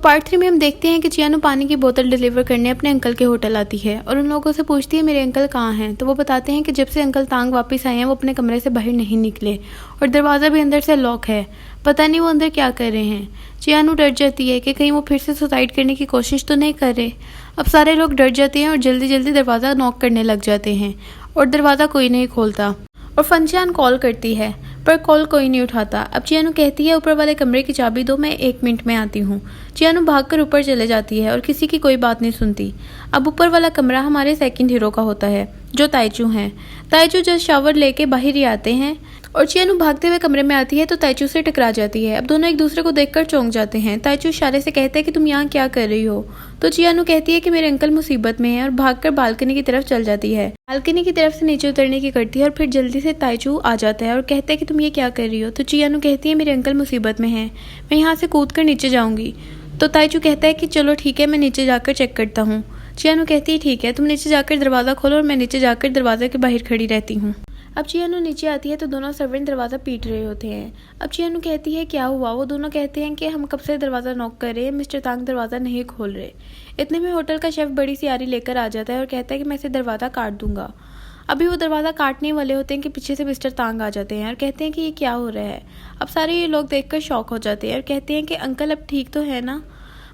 Part 3 में हम देखते हैं कि चियानो पानी की बोतल डिलीवर करने अपने अंकल के होटल आती है और उन लोगों से पूछती है मेरे अंकल कहाँ हैं। तो वो बताते हैं कि जब से अंकल तांग वापस आए हैं वो अपने कमरे से बाहर नहीं निकले और दरवाज़ा भी अंदर से लॉक है। पता नहीं वो अंदर क्या कर रहे हैं। चियानो डर जाती है कि कहीं वो फिर से सुसाइड करने की कोशिश तो नहीं कर रहे। अब सारे लोग डर जाते हैं और जल्दी जल्दी दरवाज़ा नॉक करने लग जाते हैं और दरवाज़ा कोई नहीं खोलता और फनचान कॉल करती है पर कॉल कोई नहीं उठाता। अब चियानो कहती है ऊपर वाले कमरे की चाबी दो, मैं 1 मिनट में आती हूँ। चियानो भागकर ऊपर चले जाती है और किसी की कोई बात नहीं सुनती। अब ऊपर वाला कमरा हमारे सेकंड हीरो का होता है जो ताइचू हैं। ताइचू जस्ट शावर लेके बाहर ही आते हैं और चियानो भागते हुए कमरे में आती है तो ताइचू से टकरा जाती है। अब दोनों एक दूसरे को देखकर चौंक जाते हैं। ताइचू इशारे से कहता है कि तुम यहाँ क्या कर रही हो। तो चियानो कहती है कि मेरे अंकल मुसीबत में हैं और भागकर बालकनी की तरफ चल जाती है। बालकनी की तरफ से नीचे उतरने की करती है और फिर जल्दी से ताइचू आ जाता है और कहता है कि तुम ये क्या कर रही हो। तो चियानो कहती है मेरे अंकल मुसीबत में हैं, मैं यहाँ से कूद कर नीचे जाऊंगी। तो ताइचू कहता है कि चलो ठीक है, मैं नीचे जाकर चेक करता हूँ। चियानो कहती है ठीक है, तुम नीचे जाकर दरवाज़ा खोलो और मैं नीचे जाकर दरवाजे के बाहर खड़ी रहती हूँ। अब चियानो नीचे आती है तो दोनों सर्वेंट दरवाज़ा पीट रहे होते हैं। अब चियानो कहती है क्या हुआ। वो दोनों कहते हैं कि हम कब से दरवाज़ा नॉक कर रहे हैं, मिस्टर तांग दरवाज़ा नहीं खोल रहे। इतने में होटल का शेफ बड़ी सी आरी लेकर आ जाता है और कहता है कि मैं इसे दरवाज़ा काट दूंगा। अभी वो दरवाज़ा काटने वाले होते हैं कि पीछे से मिस्टर तांग आ जाते हैं और कहते हैं कि ये क्या हो रहा है। अब सारे ये लोग देखकर शॉक हो जाते हैं और कहते हैं कि अंकल अब ठीक तो है ना।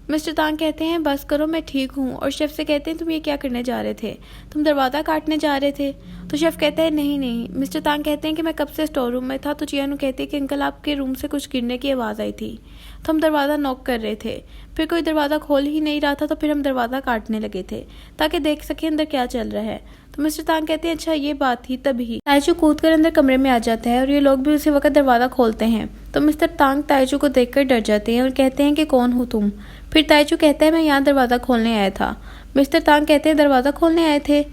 मिस्टर तांग कहते हैं बस करो, मैं ठीक हूँ। और शेफ से कहते हैं तुम ये क्या करने जा रहे थे, तुम दरवाज़ा काटने जा रहे थे। तो शेफ कहता है नहीं नहीं। मिस्टर तांग कहते हैं कि मैं कब से स्टोर रूम में था। तो चियानो कहती है कि अंकल आपके रूम से कुछ गिरने की आवाज़ आई थी तो हम दरवाज़ा नॉक कर रहे थे, फिर कोई दरवाज़ा खोल ही नहीं रहा था तो फिर हम दरवाज़ा काटने लगे थे ताकि देख सके अंदर क्या चल रहा है। तो मिस्टर तांग कहते हैं अच्छा ये बात थी। तभी ताइचू कूदकर अंदर कमरे में आ जाता है और ये लोग भी उसी वक्त दरवाज़ा खोलते हैं। तो मिस्टर तांग ताइचू को देखकर डर जाते हैं और कहते हैं कि कौन हो तुम। फिर ताइचू कहता है मैं यहाँ दरवाज़ा खोलने आया था। मिस्टर तांग कहते हैं दरवाज़ा खोलने आए थे।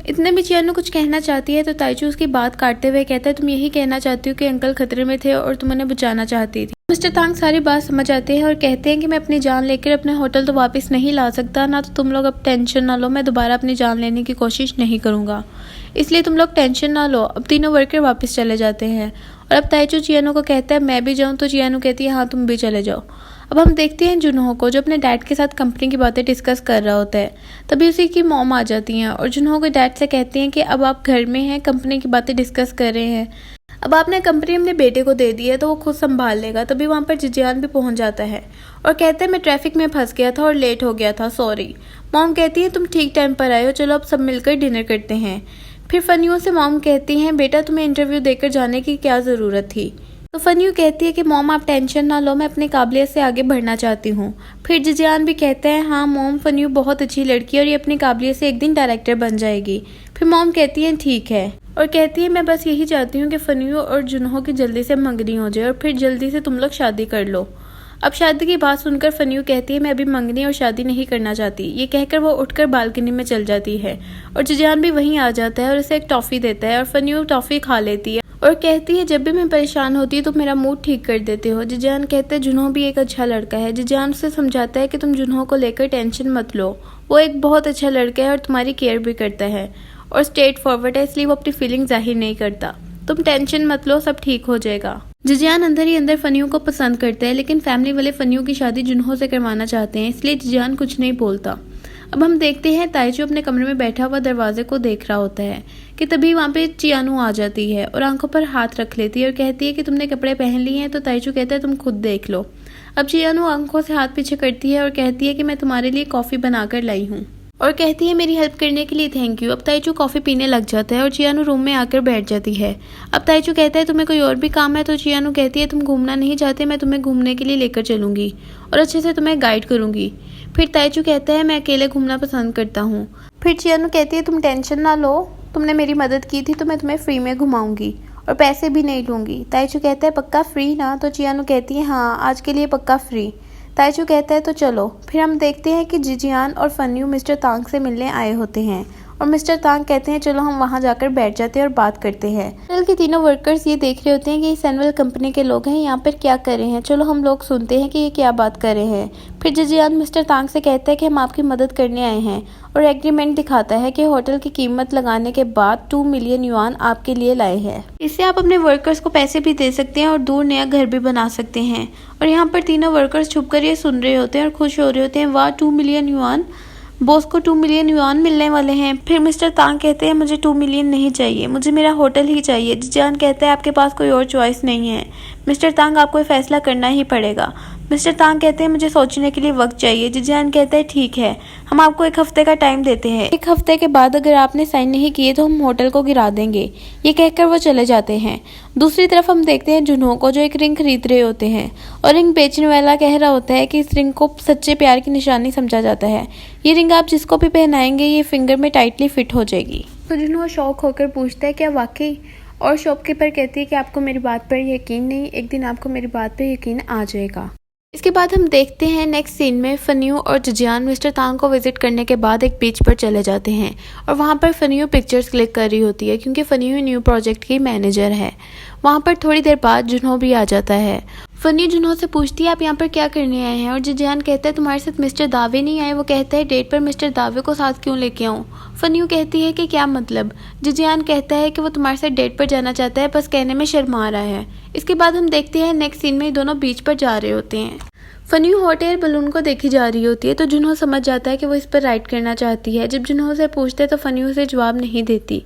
इतने में चियानो कुछ कहना चाहती है तो ताइचू उसकी बात काटते हुए कहता है तुम यही कहना चाहती हो कि अंकल खतरे में थे और तुम उन्हें बचाना चाहती थी। मिस्टर तांग सारी बात समझ आते हैं और कहते हैं कि मैं अपनी जान लेकर अपने होटल तो वापस नहीं ला सकता ना, तो तुम लोग अब टेंशन ना लो, मैं दोबारा अपनी जान लेने की कोशिश नहीं करूँगा, इसलिए तुम लोग टेंशन ना लो। अब तीनों वर्कर वापस चले जाते हैं और अब ताइचू चियानो को कहता है मैं भी जाऊँ। तो चियानो कहती है हाँ तुम भी चले जाओ। अब हम देखते हैं जुनहो को जो अपने डैड के साथ कंपनी की बातें डिस्कस कर रहा होता है। तभी उसी की मॉम आ जाती हैं और जुनहो के डैड से कहती हैं कि अब आप घर में हैं, कंपनी की बातें डिस्कस कर रहे हैं, अब आपने कंपनी अपने बेटे को दे दी है तो वो खुद संभाल लेगा। तभी वहाँ पर जिजियान भी पहुँच जाता है और कहता है मैं ट्रैफिक में फंस गया था और लेट हो गया था, सॉरी। मॉम कहती है तुम ठीक टाइम पर आए हो, चलो अब सब मिलकर डिनर करते हैं। फिर फनियों से मॉम कहती हैं बेटा तुम्हें इंटरव्यू देकर जाने की क्या ज़रूरत थी। तो फनियू कहती है कि मॉम आप टेंशन ना लो, मैं अपनी काबिलियत से आगे बढ़ना चाहती हूँ। फिर जिजियान भी कहते हैं हाँ मॉम फनियू बहुत अच्छी लड़की है और ये अपनी काबिलियत से एक दिन डायरेक्टर बन जाएगी। फिर मॉम कहती है ठीक है और कहती है मैं बस यही चाहती हूँ कि फनियू और जुनहो की जल्दी से मंगनी हो जाए और फिर जल्दी से तुम लोग शादी कर लो। अब शादी की बात सुनकर फनियू कहती है मैं अभी मंगनी और शादी नहीं करना चाहती। ये कहकर वो उठकर बालकनी में चल जाती है और जिजियान भी वहीं आ जाता है और उसे एक टॉफ़ी देता है और फनियू टॉफ़ी खा लेती है और कहती है जब भी मैं परेशान होती है तो मेरा मूड ठीक कर देते हो। जिजियान कहते हैं जुनहो भी एक अच्छा लड़का है। जिजियान उसे समझाता है कि तुम जुनहो को लेकर टेंशन मत लो, वो एक बहुत अच्छा लड़का है और तुम्हारी केयर भी करता है और स्ट्रेट फॉरवर्ड है, इसलिए वो अपनी फीलिंग जाहिर नहीं करता। तुम टेंशन मत लो, सब ठीक हो जाएगा। जिजियान अंदर ही अंदर फनियू को पसंद करता है लेकिन फैमिली वाले फनियू की शादी जुनहो से करवाना चाहते हैं, इसलिए जिजियान कुछ नहीं बोलता। अब हम देखते हैं ताइचू अपने कमरे में बैठा हुआ दरवाजे को देख रहा होता है कि तभी वहाँ पे चियानो आ जाती है और आंखों पर हाथ रख लेती है और कहती है कि तुमने कपड़े पहन लिए हैं। तो ताइचू कहता है तुम खुद देख लो। अब चियानो आंखों से हाथ पीछे करती है और कहती है कि मैं तुम्हारे लिए कॉफ़ी बनाकर लाई हूँ और कहती है मेरी हेल्प करने के लिए थैंक यू। अब ताइचू कॉफ़ी पीने लग जाता है और चियानो रूम में आकर बैठ जाती है। अब ताइचू कहता है तुम्हें कोई और भी काम है। तो चियानो कहती है तुम घूमना नहीं चाहते, मैं तुम्हें घूमने के लिए लेकर चलूंगी और अच्छे से तुम्हें गाइड करूंगी। फिर ताइचू कहता है मैं अकेले घूमना पसंद करता हूँ। फिर चियानो कहती है तुम टेंशन ना लो, तुमने मेरी मदद की थी तो मैं तुम्हें फ्री में घुमाऊंगी और पैसे भी नहीं लूंगी। ताइचू कहता है पक्का फ्री ना। तो चियानो कहती है हाँ आज के लिए पक्का फ्री। ताइचू कहता है तो चलो। फिर हम देखते हैं कि जिजियान और फनियू मिस्टर तांग से मिलने आए होते हैं और मिस्टर तांग कहते हैं चलो हम वहाँ जाकर बैठ जाते हैं और बात करते हैं। होटल के तीनों वर्कर्स ये देख रहे होते हैं कि ये सैनवेल कंपनी के लोग हैं, यहाँ पर क्या कर रहे हैं, चलो हम लोग सुनते हैं कि ये क्या बात कर रहे हैं। फिर जजियान मिस्टर तांग से कहता है कि हम आपकी मदद करने आए हैं और एग्रीमेंट दिखाता है कि होटल की कीमत लगाने के बाद 2 मिलियन युआन आपके लिए लाए हैं। इससे आप अपने वर्कर्स को पैसे भी दे सकते हैं और दूर नया घर भी बना सकते हैं। और यहाँ पर तीनों वर्कर्स छुपकर ये सुन रहे होते हैं और खुश हो रहे होते हैं, वाह 2 मिलियन युआन, बॉस को 2 मिलियन युआन मिलने वाले हैं। फिर मिस्टर तांग कहते हैं मुझे 2 मिलियन नहीं चाहिए, मुझे मेरा होटल ही चाहिए। जिजान कहता है आपके पास कोई और चॉइस नहीं है मिस्टर तांग, आपको ये फैसला करना ही पड़ेगा। मिस्टर तांग कहते हैं मुझे सोचने के लिए वक्त चाहिए। जिजान कहता है ठीक है, हम आपको 1 हफ्ते का टाइम देते हैं, 1 हफ्ते के बाद अगर आपने साइन नहीं किए तो हम होटल को गिरा देंगे। ये कहकर वो चले जाते हैं। दूसरी तरफ हम देखते हैं जुनहो को, जो एक रिंग खरीद रहे होते हैं और रिंग बेचने वाला कह रहा होता है कि इस रिंग को सच्चे प्यार की निशानी समझा जाता है, ये रिंग आप जिसको भी पहनाएंगे ये फिंगर में टाइटली फिट हो जाएगी। तो जुनहो शौक होकर पूछता है क्या वाकई, और शॉपकीपर कहती है कि आपको मेरी बात पर यकीन नहीं, एक दिन आपको मेरी बात पर यकीन आ जाएगा। इसके बाद हम देखते हैं नेक्स्ट सीन में फनियो और जजियान मिस्टर तांग को विजिट करने के बाद एक बीच पर चले जाते हैं और वहाँ पर फनियो पिक्चर्स क्लिक कर रही होती है क्योंकि फनियो न्यू प्रोजेक्ट की मैनेजर है। वहाँ पर थोड़ी देर बाद जुनहो भी आ जाता है। फनियो जुनहो से पूछती है आप यहाँ पर क्या करने आए हैं, और जजियान कहता है तुम्हारे साथ मिस्टर दावे नहीं आए। वो कहता है डेट पर मिस्टर दावे को साथ क्यों लेके आऊँ। फनियो कहती है कि क्या मतलब। जजियान कहता है कि वो तुम्हारे साथ डेट पर जाना चाहता है, बस कहने में शर्मा रहा है। इसके बाद हम देखते हैं नेक्स्ट सीन में दोनों बीच पर जा रहे होते हैं। फनियो हॉट एयर बलून को देखी जा रही होती है तो जुनहो समझ जाता है कि वो इस पर राइड करना चाहती है। जब जुनहो से पूछते हैं तो फनियो उसे जवाब नहीं देती।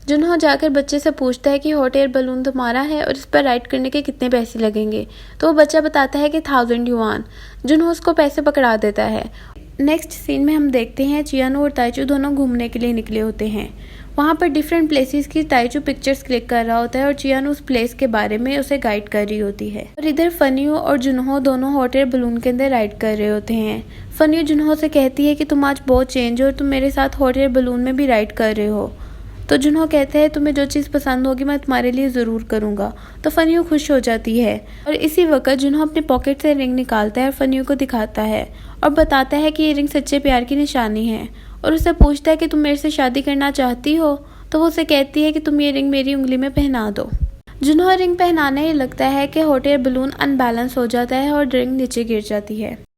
जुनहो जाकर बच्चे से पूछता है कि हॉट एयर बलून तुम्हारा है और इस पर राइड करने के कितने पैसे लगेंगे, तो वो बच्चा बताता है कि 1000 युआन। जुनहो उसको पैसे पकड़ा देता है। नेक्स्ट सीन में हम देखते हैं चियानो और ताइचू दोनों घूमने के लिए निकले होते हैं। वहाँ पर डिफरेंट प्लेसेस की ताइचू पिक्चर्स क्लिक कर रहा होता है और चियानो उस प्लेस के बारे में उसे गाइड कर रही होती है। और इधर फनियो और जुनहो दोनों हॉट एयर बलून के अंदर राइड कर रहे होते हैं। फनियो जुनहो से कहती है कि तुम आज बहुत चेंज हो और तुम मेरे साथ हॉट एयर बलून में भी राइड कर रहे हो। तो जुनहो कहते हैं तुम्हें जो चीज़ पसंद होगी मैं तुम्हारे लिए ज़रूर करूँगा। तो फनियो खुश हो जाती है और इसी वक्त जुनहो अपने पॉकेट से रिंग निकालता है और फनियो को दिखाता है और बताता है कि ये रिंग सच्चे प्यार की निशानी है और उससे पूछता है कि तुम मेरे से शादी करना चाहती हो। तो वो उसे कहती है कि तुम ये रिंग मेरी उंगली में पहना दो। जुनहो रिंग पहनाने ही लगता है कि हॉट एयर बलून अनबैलेंस हो जाता है और रिंग नीचे गिर जाती है।